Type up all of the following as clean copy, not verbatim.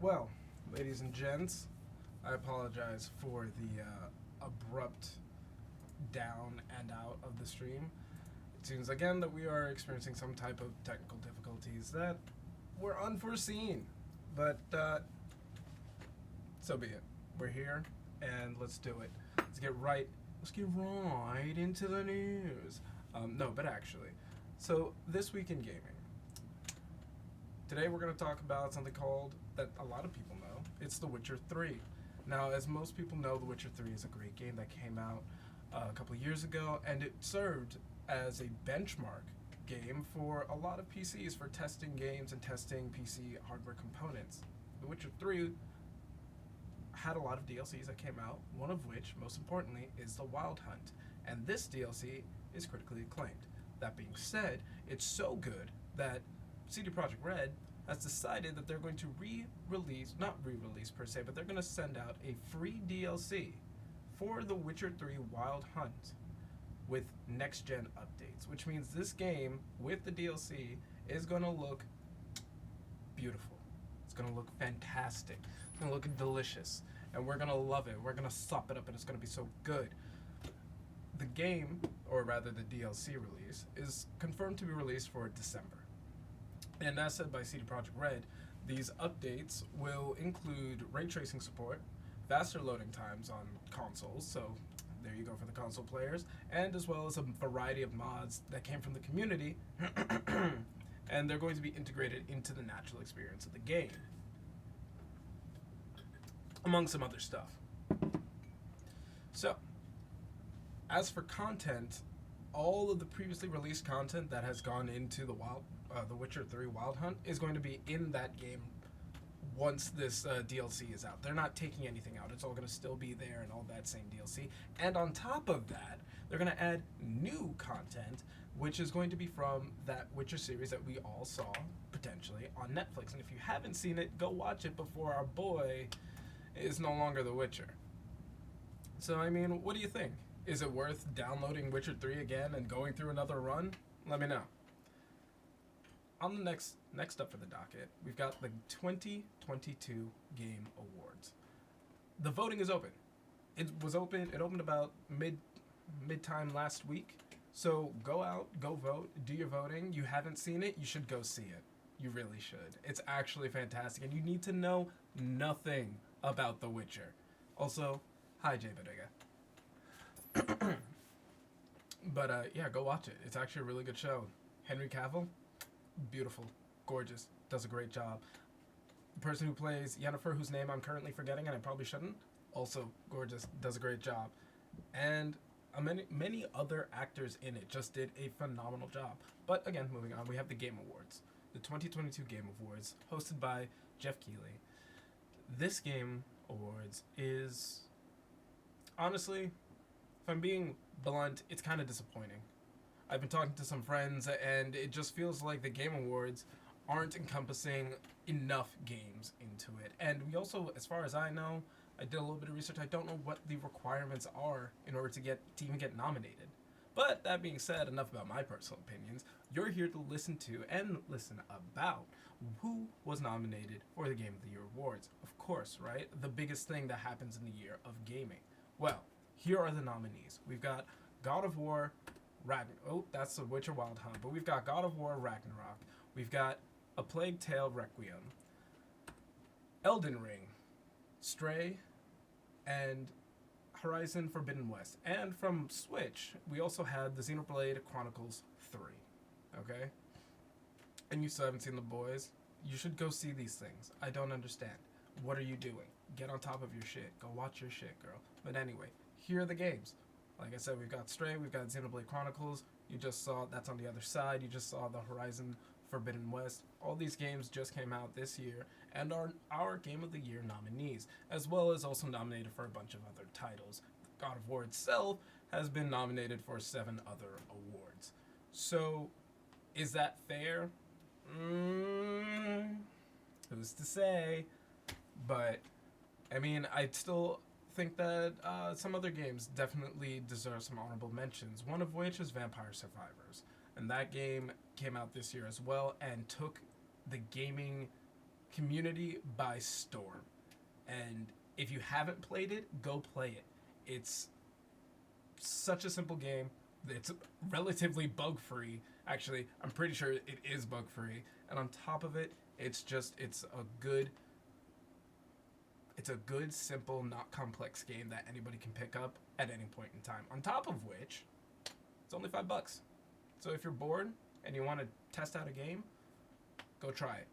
Well, ladies and gents, I apologize for the abrupt down and out of the stream. It seems again that we are experiencing some type of technical difficulties that were unforeseen, but so be it. We're here, and let's do it. Let's get right. Let's get right into the news. No, but actually, so this week in gaming. Today we're going to talk about something called, that a lot of people know, it's The Witcher 3. Now, as most people know, The Witcher 3 is a great game that came out a couple of years ago, and it served as a benchmark game for a lot of PCs for testing games and testing PC hardware components. The Witcher 3 had a lot of DLCs that came out, one of which, most importantly, is the Wild Hunt, and this DLC is critically acclaimed. That being said, it's so good that CD Projekt Red has decided that they're going to not re-release per se, but they're going to send out a free DLC for The Witcher 3 Wild Hunt with next-gen updates, which means this game, with the DLC, is going to look beautiful. It's going to look fantastic. It's going to look delicious. And we're going to love it. We're going to sop it up, and it's going to be so good. The game, or rather the DLC release, is confirmed to be released for December. And as said by CD Projekt Red, these updates will include ray tracing support, faster loading times on consoles, so there you go for the console players, and as well as a variety of mods that came from the community, and they're going to be integrated into the natural experience of the game, among some other stuff. So, as for content, all of the previously released content that has gone into the Witcher 3 Wild Hunt is going to be in that game once this DLC is out. They're not taking anything out. It's all going to still be there and all that same DLC. And on top of that, they're going to add new content, which is going to be from that Witcher series that we all saw, potentially, on Netflix. And if you haven't seen it, go watch it before our boy is no longer the Witcher. So, I mean, what do you think? Is it worth downloading Witcher 3 again and going through another run? Let me know. On the next up for the docket, we've got the 2022 Game Awards. The voting is open. It opened about mid-time last week. So go out, go vote, do your voting. You haven't seen it, you should go see it. You really should. It's actually fantastic, and you need to know nothing about The Witcher. Also, hi Jay Bodega. But yeah, go watch it. It's actually a really good show. Henry Cavill, beautiful, gorgeous, does a great job. The person who plays Yennefer, whose name I'm currently forgetting, and I probably shouldn't, also gorgeous, does a great job. And many other actors in it just did a phenomenal job. But again, moving on, we have the Game Awards. The 2022 Game Awards, hosted by Jeff Keighley. This Game Awards is, honestly, if I'm being blunt, it's kind of disappointing. I've been talking to some friends, and it just feels like the Game Awards aren't encompassing enough games into it. And we also, as far as I know, I did a little bit of research, I don't know what the requirements are in order to even get nominated. But that being said, enough about my personal opinions. You're here to listen to and listen about who was nominated for the Game of the Year awards. Of course, right? The biggest thing that happens in the year of gaming. Well, here are the nominees. We've got God of War, that's The Witcher Wild Hunt. But we've got God of War Ragnarok. We've got A Plague Tale Requiem, Elden Ring, Stray, and Horizon Forbidden West. And from Switch, we also had the Xenoblade Chronicles 3. Okay? And you still haven't seen The Boys? You should go see these things. I don't understand. What are you doing? Get on top of your shit. Go watch your shit, girl. But anyway, here are the games. Like I said, we've got Stray, we've got Xenoblade Chronicles. You just saw, that's on the other side. You just saw the Horizon Forbidden West. All these games just came out this year and are our Game of the Year nominees, as well as also nominated for a bunch of other titles. God of War itself has been nominated for 7 other awards. So, is that fair? Who's to say? But, I mean, I'd still think that some other games definitely deserve some honorable mentions, one of which is Vampire Survivors. And that game came out this year as well and took the gaming community by storm. And if you haven't played it, go play it. It's such a simple game. It's relatively bug free. Actually, I'm pretty sure it is bug free. And on top of it, it's a good, simple, not complex game that anybody can pick up at any point in time. On top of which, it's only $5. So if you're bored and you want to test out a game, go try it.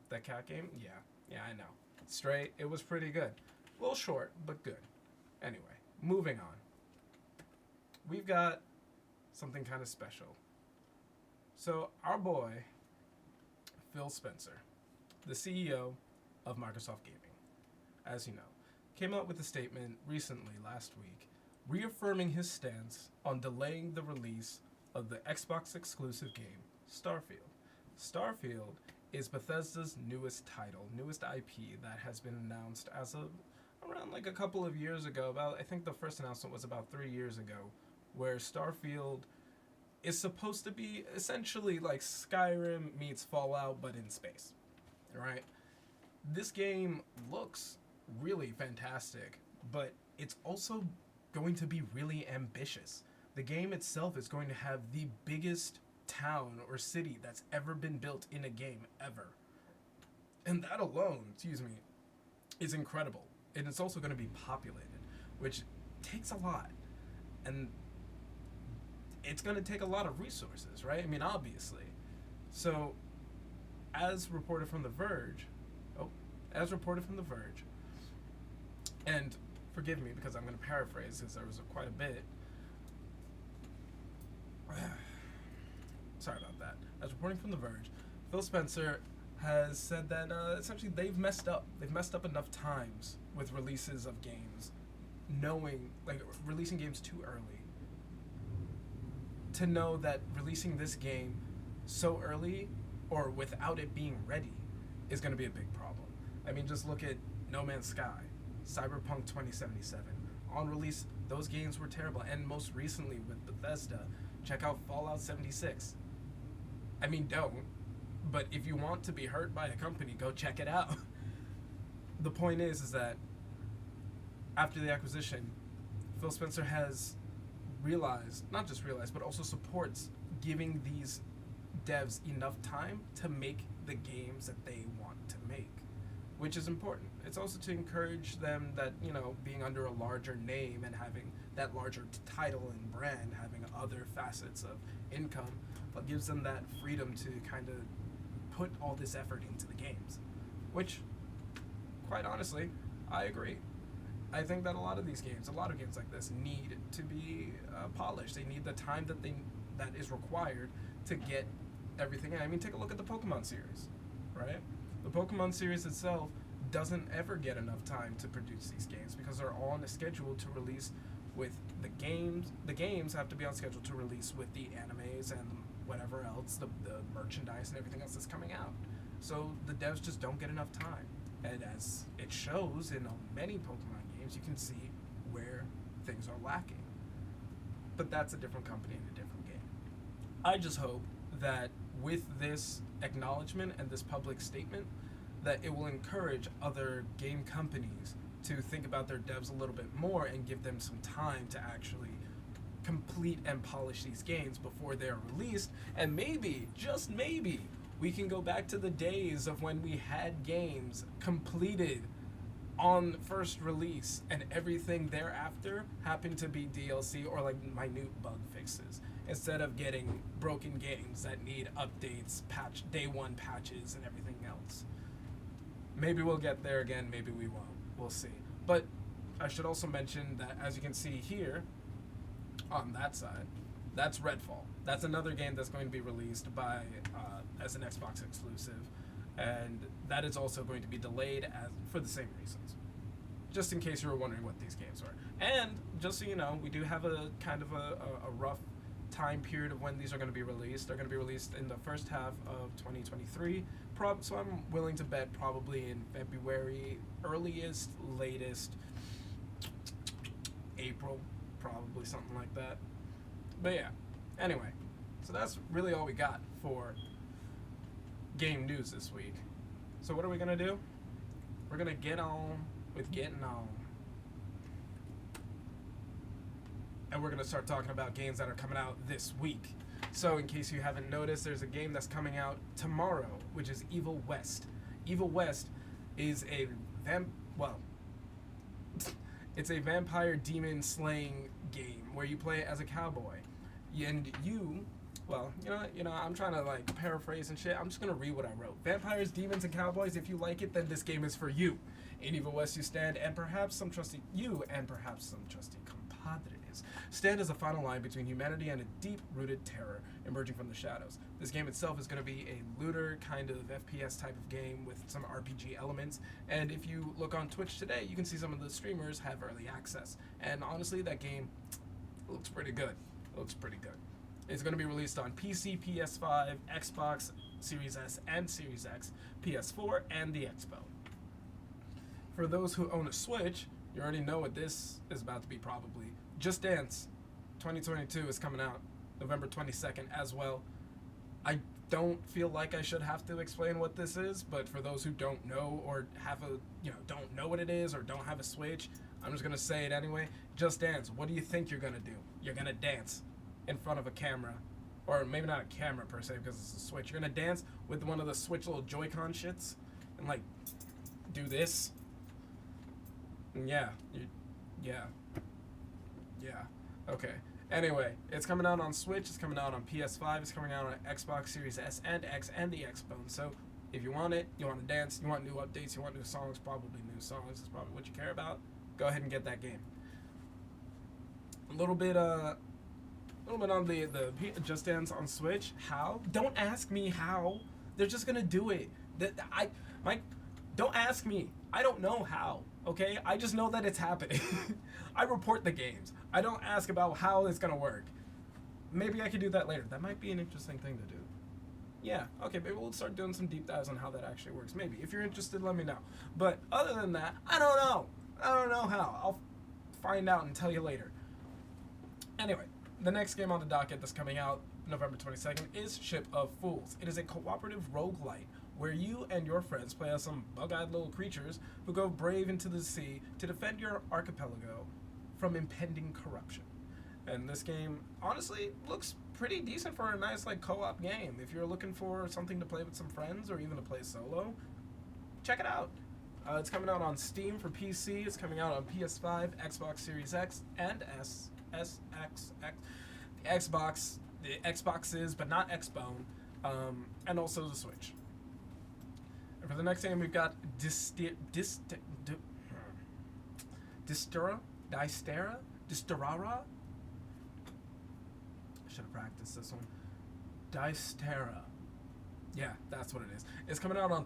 That cat game, yeah, I know. Stray, it was pretty good. A little short, but good. Anyway, moving on. We've got something kind of special. So our boy, Phil Spencer, the CEO of Microsoft Gaming, as you know, came out with a statement recently, last week, reaffirming his stance on delaying the release of the Xbox exclusive game, Starfield. Starfield is Bethesda's newest title, newest IP that has been announced as of around like a couple of years ago. I think the first announcement was about 3 years ago, where Starfield is supposed to be essentially like Skyrim meets Fallout, but in space, right? This game looks really fantastic, but it's also going to be really ambitious. The game itself is going to have the biggest town or city that's ever been built in a game ever. And that alone, is incredible. And it's also going to be populated, which takes a lot. And it's going to take a lot of resources, right? I mean, obviously. So, as reported from The Verge, and forgive me because I'm going to paraphrase because there was quite a bit. Sorry about that. As reporting from The Verge, Phil Spencer has said that essentially they've messed up. They've messed up enough times with releases of games, releasing games too early, to know that releasing this game so early or without it being ready is going to be a big problem. I mean, just look at No Man's Sky, Cyberpunk 2077. On release, those games were terrible. And most recently with Bethesda, check out Fallout 76. I mean, don't. But if you want to be hurt by a company, go check it out. The point is that after the acquisition, Phil Spencer has not just realized, but also supports giving these devs enough time to make the games that they want to make, which is important. It's also to encourage them that, being under a larger name and having that larger title and brand, having other facets of income, but gives them that freedom to kind of put all this effort into the games, which, quite honestly, I agree. I think that a lot of games like this need to be polished. They need the time that is required to get everything in. I mean, take a look at the Pokemon series, right? The Pokemon series itself doesn't ever get enough time to produce these games because they're all on a schedule to release with the games. The games have to be on schedule to release with the animes and whatever else, the merchandise and everything else that's coming out. So the devs just don't get enough time. And as it shows in many Pokemon games, you can see where things are lacking. But that's a different company and a different game. I just hope that with this acknowledgement and this public statement, that it will encourage other game companies to think about their devs a little bit more and give them some time to actually complete and polish these games before they're released. And maybe, just maybe, we can go back to the days of when we had games completed on first release and everything thereafter happened to be DLC or like minute bug fixes, instead of getting broken games that need updates, day one patches and everything else. Maybe we'll get there again, maybe we won't. We'll see. But I should also mention that, as you can see here on that side, that's Redfall. That's another game that's going to be released as an Xbox exclusive, and that is also going to be delayed for the same reasons. Just in case you were wondering what these games are. And just so you know, we do have a kind of a rough time period of when these are going to be released. They're going to be released in the first half of 2023. So I'm willing to bet probably in February, earliest, latest, April, probably something like that. But yeah, anyway, so that's really all we got for game news this week. So what are we gonna do? We're gonna get on with getting on. And we're going to start talking about games that are coming out this week. So in case you haven't noticed, there's a game that's coming out tomorrow, which is Evil West. Evil West is it's a vampire demon slaying game where you play as a cowboy. And I'm trying to like paraphrase and shit. I'm just going to read what I wrote. Vampires, demons, and cowboys, if you like it, then this game is for you. In Evil West you stand and perhaps some trusty compadres. Stand as a final line between humanity and a deep-rooted terror emerging from the shadows. This game itself is going to be a looter kind of FPS type of game with some RPG elements, and if you look on Twitch today, you can see some of the streamers have early access. And honestly, that game looks pretty good. It's going to be released on PC, PS5, Xbox Series S and Series X, PS4, and the Xbox. For those who own a Switch, you already know what this is about to be probably. Just Dance 2022 is coming out November 22nd as well. I don't feel like I should have to explain what this is, but for those who don't know or don't know what it is or don't have a Switch, I'm just going to say it anyway. Just Dance. What do you think you're going to do? You're going to dance in front of a camera. Or maybe not a camera per se because it's a Switch. You're going to dance with one of the Switch little Joy-Con shits and like do this. And yeah. Okay. Anyway, it's coming out on Switch, it's coming out on PS5, it's coming out on Xbox Series S and X and the Xbox. So if you want it, you want to dance, you want new updates, you want new songs, probably new songs is probably what you care about, go ahead and get that game. A little bit on the Just Dance on Switch. How? Don't ask me how. They're just gonna do it. Don't ask me. I don't know how. Okay, I just know that it's happening. I report the games. I don't ask about how it's gonna work. Maybe I could do that later. That might be an interesting thing to do. Yeah, okay, maybe we'll start doing some deep dives on how that actually works. Maybe. If you're interested, let me know. But other than that, I don't know. I don't know how. I'll find out and tell you later. Anyway, the next game on the docket that's coming out November 22nd is Ship of Fools. It is a cooperative roguelite where you and your friends play as some bug-eyed little creatures who go brave into the sea to defend your archipelago from impending corruption. And this game, honestly, looks pretty decent for a nice like co-op game. If you're looking for something to play with some friends or even to play solo, check it out. It's coming out on Steam for PC. It's coming out on PS5, Xbox Series X, and the Xboxes, but not Xbone, and also the Switch. And for the next game, we've got Distera. I should have practiced this one. Distera. Yeah, that's what it is. It's coming out on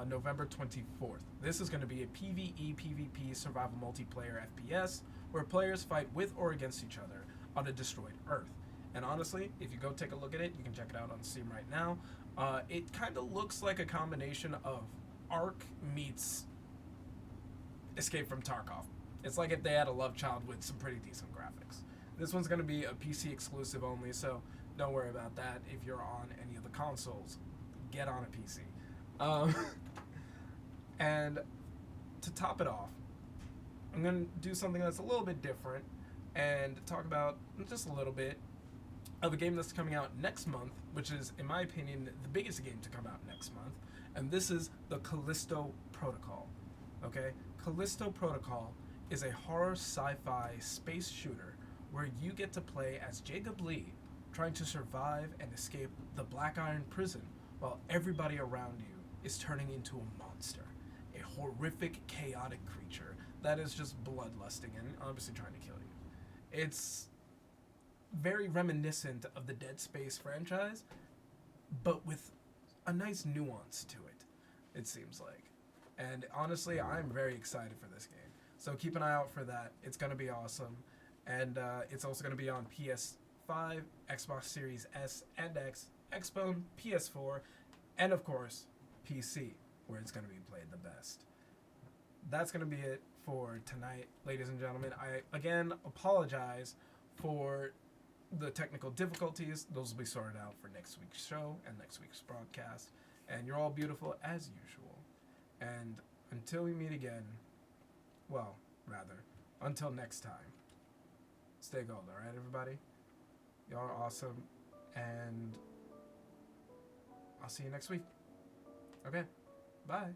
November 24th. This is going to be a PvE, PvP survival multiplayer FPS where players fight with or against each other on a destroyed Earth. And honestly, if you go take a look at it, you can check it out on Steam right now. It kind of looks like a combination of Ark meets Escape from Tarkov. It's like if they had a love child with some pretty decent graphics. This one's going to be a PC exclusive only, so don't worry about that. If you're on any of the consoles, get on a PC. And to top it off, I'm going to do something that's a little bit different and talk about just a little bit of a game that's coming out next month, which is, in my opinion, the biggest game to come out next month, and this is the Callisto Protocol. Okay? Callisto Protocol is a horror sci-fi space shooter where you get to play as Jacob Lee, trying to survive and escape the Black Iron prison while everybody around you is turning into a monster, a horrific, chaotic creature that is just bloodlusting and obviously trying to kill you. It's very reminiscent of the Dead Space franchise, but with a nice nuance to it, it seems like. And honestly, I'm very excited for this game. So keep an eye out for that. It's going to be awesome. And it's also going to be on PS5, Xbox Series S and X, Xbox, PS4, and of course, PC, where it's going to be played the best. That's going to be it for tonight, ladies and gentlemen. I, again, apologize for the technical difficulties. Those will be sorted out for next week's show and next week's broadcast. And you're all beautiful as usual. And until we meet again, well, rather, until next time, stay gold, alright, everybody? Y'all are awesome. And I'll see you next week. Okay, bye.